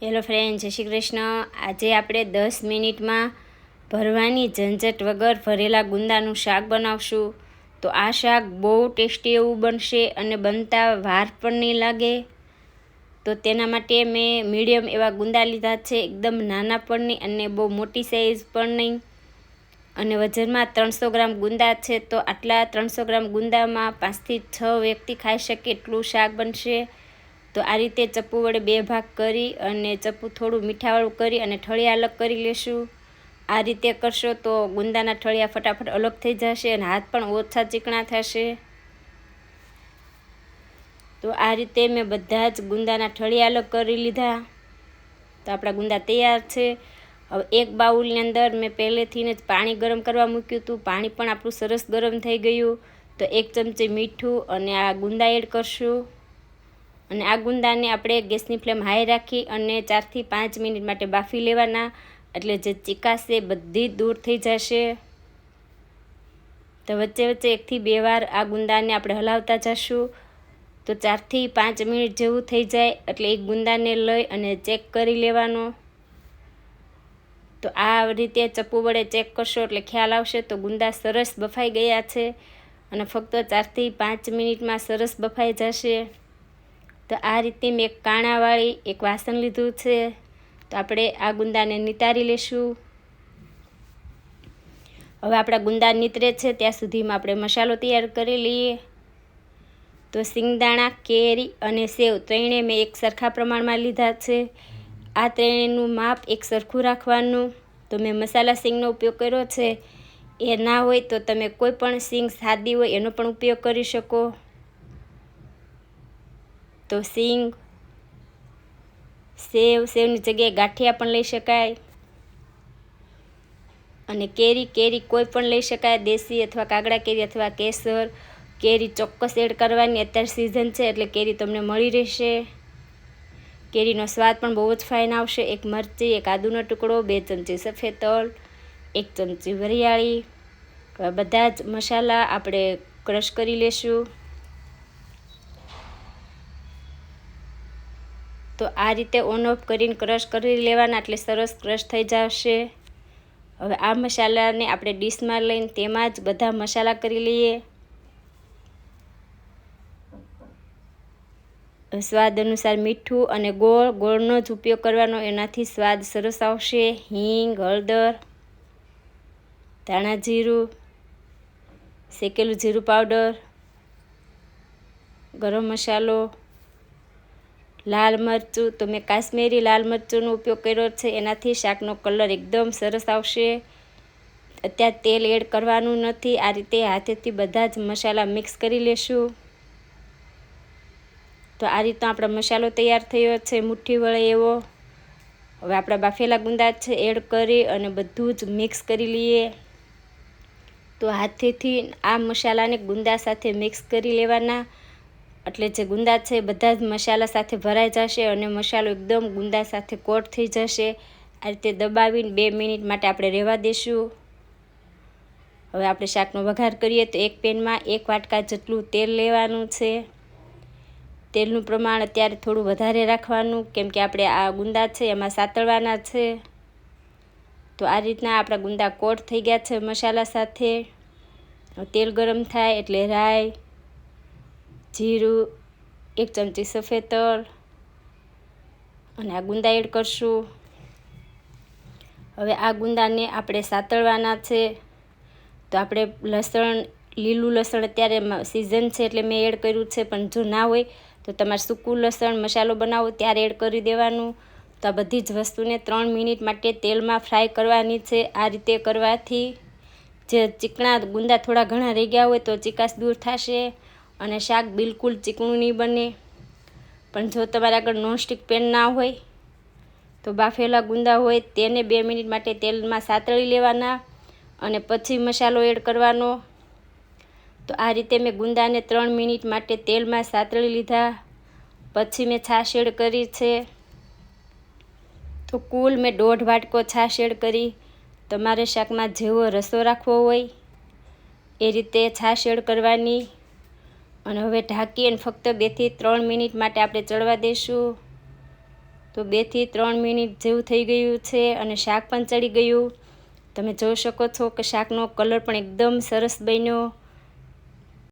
Hello friend, જય શ્રી કૃષ્ણ। આજે આપણે 10 મિનિટમાં ભરવાની ઝંઝટ વગર ભરેલા ગુંદાનું શાક બનાવશું। તો આ શાક બહુ ટેસ્ટી એવું બનશે અને બનતા વાર પણ નહીં લાગે। તો તેના માટે મેં મીડિયમ એવા ગુંદા લીધા છે, એકદમ નાના પણ નહીં અને બહુ મોટી સાઈઝ પણ નહીં। અને વજનમાં 300 ગ્રામ ગુંદા છે। તો આટલા 300 ગ્રામ ગુંદામાં 5 થી 6 વ્યક્તિ ખાઈ શકે એટલું શાક બનશે। તો આ રીતે ચપ્પુ વડે 2 ભાગ કરી અને ચપ્પુ થોડું મીઠાવાળું કરી અને ઠળિયા અલગ કરી લેશું। આ રીતે કરશો તો ગુંદાના ઠળિયા ફટાફટ અલગ થઈ જશે અને હાથ પણ ઓછા ચીકણા થશે। તો આ રીતે મેં બધા જ ગુંદાના ઠળિયા અલગ કરી લીધા। તો આપણા ગુંદા તૈયાર છે। હવે એક બાઉલની અંદર મેં પહેલેથી જ પાણી ગરમ કરવા મૂક્યું હતું। પાણી પણ આપણું સરસ ગરમ થઈ ગયું। તો 1 ચમચી મીઠું અને આ ગુંદા એડ કરશું। અને આ ગુંદાને આપણે ગેસની ફ્લેમ હાઈ રાખી અને 4 થી 5 મિનિટ માટે બાફી લેવાના, એટલે જે ચીકાશ છે બધી દૂર થઈ જશે। તો વચ્ચે વચ્ચે 1 થી 2 વાર આ ગુંદાને આપણે હલાવતા જશું। તો 4 થી 5 મિનિટ જેવું થઈ જાય એટલે એક ગુંદાને લઈ અને ચેક કરી લેવાનો। તો આ રીતે ચપ્પુ વડે ચેક કરશો એટલે ખ્યાલ આવશે। તો ગુંદા સરસ બફાઈ ગયા છે અને ફક્ત 4 થી 5 મિનિટમાં સરસ બફાઈ જશે। તો આ રીતે મેં એક કાણાવાળી એક વાસણ લીધું છે। તો આપણે આ ગુંદાને નિતારી લેશું। હવે આપણા ગુંદા નીતરે છે ત્યાં સુધીમાં આપણે મસાલો તૈયાર કરી લઈએ। તો સિંગદાણા, કેરી અને સેવ ત્રણેય મેં એક સરખા પ્રમાણમાં લીધા છે। આ ત્રણેયનું માપ એક સરખું રાખવાનું। તો મેં મસાલા સિંગનો ઉપયોગ કર્યો છે। એ ના હોય તો તમે કોઈ પણ સિંગ સાદી હોય એનો પણ ઉપયોગ કરી શકો। તો સેવની જગ્યાએ ગાંઠિયા પણ લઈ શકાય। અને કેરી કોઈ પણ લઈ શકાય, દેશી અથવા કાગડા કેરી અથવા કેસર કેરી ચોક્કસ એડ કરવાની। અત્યારે સિઝન છે એટલે કેરી તમને મળી રહેશે। કેરીનો સ્વાદ પણ બહુ જ ફાઇન આવશે। 1 મરચી, 1 આદુનો ટુકડો, 2 ચમચી સફેદ તલ, 1 ચમચી વરિયાળી। બધા જ મસાલા આપણે ક્રશ કરી લેશું। તો આ રીતે ઓન ઓફ કરીને ક્રશ કરી લેવાના એટલે સરસ ક્રશ થઈ જશે। હવે આ મસાલાને આપણે ડીશમાં લઈને તેમાં જ બધા મસાલા કરી લઈએ। સ્વાદ અનુસાર મીઠું અને ગોળનો જ ઉપયોગ કરવાનો, એનાથી સ્વાદ સરસ આવશે। હિંગ, હળદર, ધાણા જીરું, શેકેલું જીરું પાવડર, ગરમ મસાલો, લાલ મરચું। તો મેં કાશ્મીરી લાલ મરચુંનો ઉપયોગ કર્યો છે, એનાથી શાકનો કલર એકદમ સરસ આવશે। અત્યારે તેલ એડ કરવાનું નથી। આ રીતે હાથેથી બધા જ મસાલા મિક્સ કરી લેશું। તો આ રીતનો આપણો મસાલો તૈયાર થયો છે, મુઠ્ઠી વળે એવો। હવે આપણા બાફેલા ગુંદા છે એડ કરી અને બધું જ મિક્સ કરી લઈએ। તો હાથેથી આ મસાલાને ગુંદા સાથે મિક્સ કરી લેવાના, એટલે જે ગુંદા છે બધા જ મસાલા સાથે ભરાઈ જશે અને મસાલો એકદમ ગુંદા સાથે કોટ થઈ જશે। આ રીતે દબાવીને 2 મિનિટ માટે આપણે રહેવા દઈશું। હવે આપણે શાકનો વઘાર કરીએ। તો એક પેનમાં 1 વાટકા જેટલું તેલ લેવાનું છે। તેલનું પ્રમાણ અત્યારે થોડું વધારે રાખવાનું, કેમ કે આપણે આ ગુંદા છે એમાં સાતળવાના છે। તો આ રીતના આપણા ગુંદા કોટ થઈ ગયા છે મસાલા સાથે। તેલ ગરમ થાય એટલે રાઈ, જીરું, 1 ચમચી સફેદ તલ અને આ ગુંદા એડ કરશું। હવે આ ગુંદાને આપણે સાતળવાના છે। તો આપણે લીલું લસણ અત્યારે સિઝન છે એટલે મેં એડ કર્યું છે, પણ જો ના હોય તો તમારે સૂકું લસણ મસાલો બનાવો ત્યારે એડ કરી દેવાનું। તો આ બધી જ વસ્તુને 3 મિનિટ માટે તેલમાં ફ્રાય કરવાની છે। આ રીતે કરવાથી જે ચીકણા ગુંદા થોડા ઘણા રહી ગયા હોય તો ચીકાશ દૂર થશે અને શાક બિલકુલ ચીકણું નહીં બને। પણ જો તમારે આગળ નોનસ્ટિક પેન ના હોય તો બાફેલા ગુંદા હોય તેને 2 મિનિટ માટે તેલમાં સાતળી લેવાના અને પછી મસાલો એડ કરવાનો। તો આ રીતે મેં ગુંદાને 3 મિનિટ માટે તેલમાં સાતળી લીધા, પછી મેં છાશ એડ કરી છે। તો કુલ મેં 1.5 વાટકો છાશ એડ કરી। તમારે શાકમાં જેવો રસો રાખવો હોય એ રીતે છાશ એડ કરવાની। અને હવે ઢાંકી અને ફક્ત 2 થી 3 મિનિટ માટે આપણે ચડવા દઈશું। તો તો 2 થી 3 મિનિટ જેવું થઈ ગયું છે અને શાક પણ ચડી ગયું. તમે જોઈ શકો છો કે શાકનો કલર પણ એકદમ સરસ બન્યો